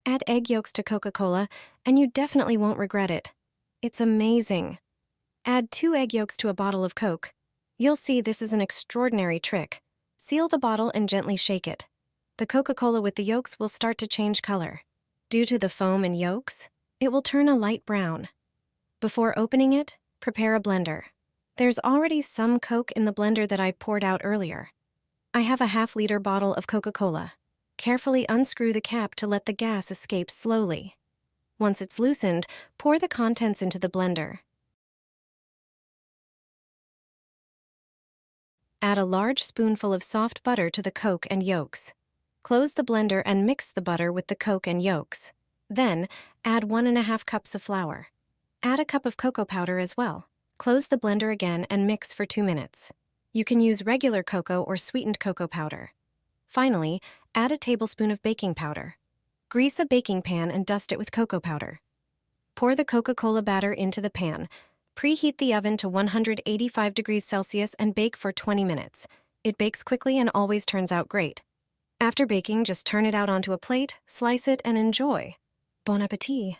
Add egg yolks to Coca-Cola, and you definitely won't regret it. It's amazing. Add 2 egg yolks to a bottle of Coke. You'll see this is an extraordinary trick. Seal the bottle and gently shake it. The Coca-Cola with the yolks will start to change color. Due to the foam and yolks, it will turn a light brown. Before opening it, prepare a blender. There's already some Coke in the blender that I poured out earlier. I have a half-liter bottle of Coca-Cola. Carefully unscrew the cap to let the gas escape slowly. Once it's loosened, pour the contents into the blender. Add a large spoonful of soft butter to the Coke and yolks. Close the blender and mix the butter with the Coke and yolks. Then, add 1½ cups of flour. Add a cup of cocoa powder as well. Close the blender again and mix for 2 minutes. You can use regular cocoa or sweetened cocoa powder. Finally, add a tablespoon of baking powder. Grease a baking pan and dust it with cocoa powder. Pour the Coca-Cola batter into the pan. Preheat the oven to 185 degrees Celsius and bake for 20 minutes. It bakes quickly and always turns out great. After baking, just turn it out onto a plate, slice it, and enjoy. Bon appétit!